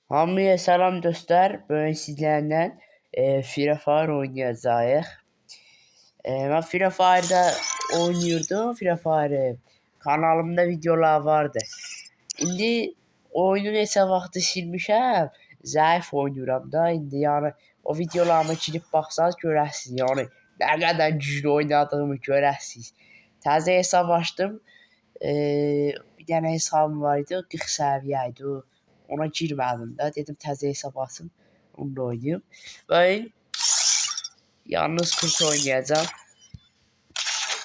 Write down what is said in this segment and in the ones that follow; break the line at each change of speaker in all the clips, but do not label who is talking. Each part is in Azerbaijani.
Hamıya salam dostlar. Bugün sizlərlə Free Fire oynayacağıq. Mən Free Fire'da oynuyordum. Free Fire kanalımda videolar vardı. İndi oyunu neçə vaxtı silmişəm. Zəif oynayıram da indi. Yəni o videolarıma girib baxsanız görəsiniz. Yəni nə qədər güclü oynadığımı görəsiniz. Təzə hesab açdım. Bir dənə hesabım var idi. 40 səviyyə idi. Ona girmədim də. Dedim təzə hesab açım. Onu da oynayım. Ben yalnız 40 oynayacağım.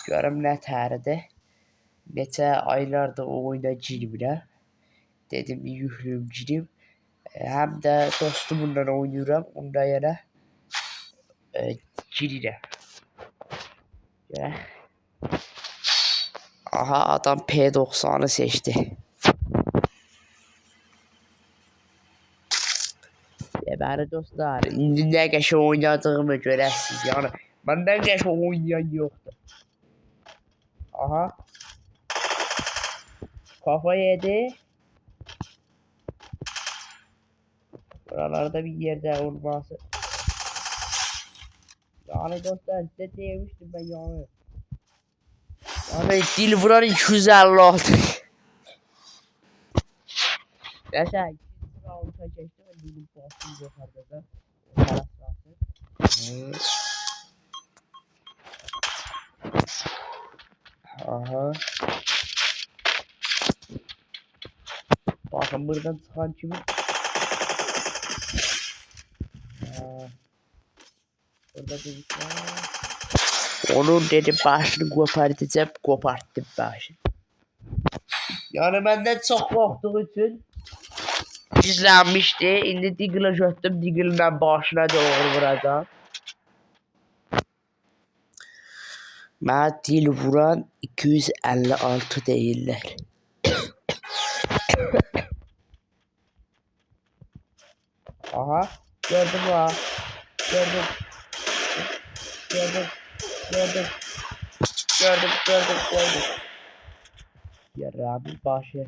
Görüm nə tərədir. Neçə aylardır o oyuna girmirəm. Dedim bir yüklüyüm girim. Həm də dostumla oynayıram. Onda yenə girirəm. Aha, adam P90'ı seçti. Bəli dostlar, indi nə qəşəng oynadığımı görəsiniz. Yəni məndən qəşəng oynayan yoxdur. Aha. Kafa yedi. Buralarda bir yerde olması. Yani dostlar size demiştim ben yani. Yani dil vuran 256. Mesela 256'a geçti ve dilim postunu yukarıda da. Aha. Bakın buradan çıkan kimi? Burada bir onun dedim başını kopartacağım, koparttım başını. Yani benden çok korktuğu için gizlenmişti. İndi Deagle'ı götürdüm, Deagle'den başına doğru vuracağım. Mənə dil vuran 256 değiller. Aha, gördüm ha. Gördüm. Yarabbi başı.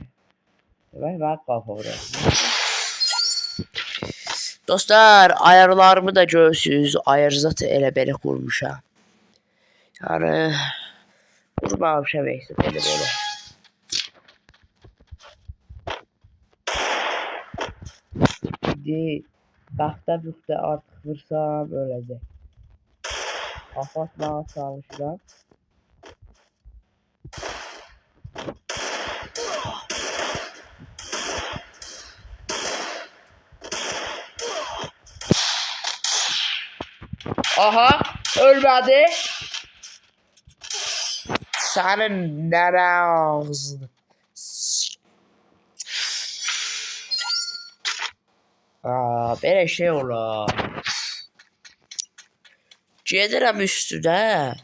Ben kafa vuruyorum. Dostlar, ayarlarımı da görürsünüz. Ayar zaten elə belə qurmuşam. Yani qurmamışam isə elə belə. İndi taxta artıq vursam öləcək. Kapatmağa çalışıram. Aha, ölmedi. Senin nere ağzını? Böyle şey olar. Gedirəm üstüne.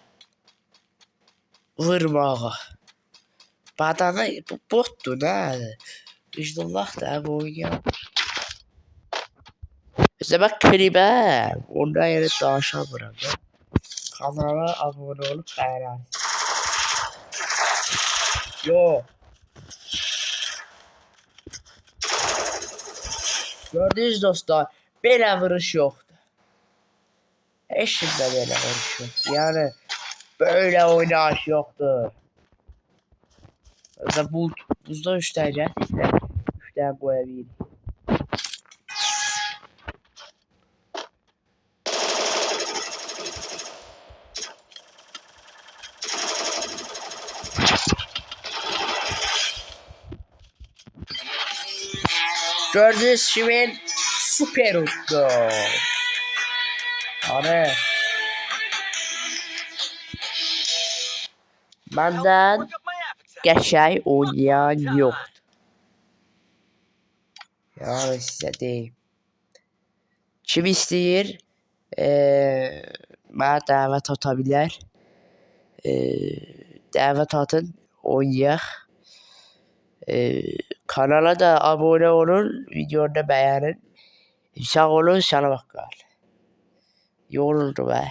Vurmağa. Badana bu botdur ne? Vicdanlıq da bu oyun. Bizə bax klibə. Ondan yeri danışamıram da. Kanala abone olup beğenin. Yo. Gördünüz dostlar. Belə vuruş yoxdur. Eşitlə belə vuruş yoxdur. Yani böyle oynayış yoxdur. Mesela buzda 3 tane gətirsə 3 tane qoya bilirik. Gördüğünüz gibi süper oldu. Hani benden geçey oynayan yok. Yani size deyim. Kim istəyir mənə dəvət ata bilər. Dəvət atın, oynayaq. Kanala da abone olun, videoyu da beğenin. Sağ olun, sana bakkal. Yoruldu be.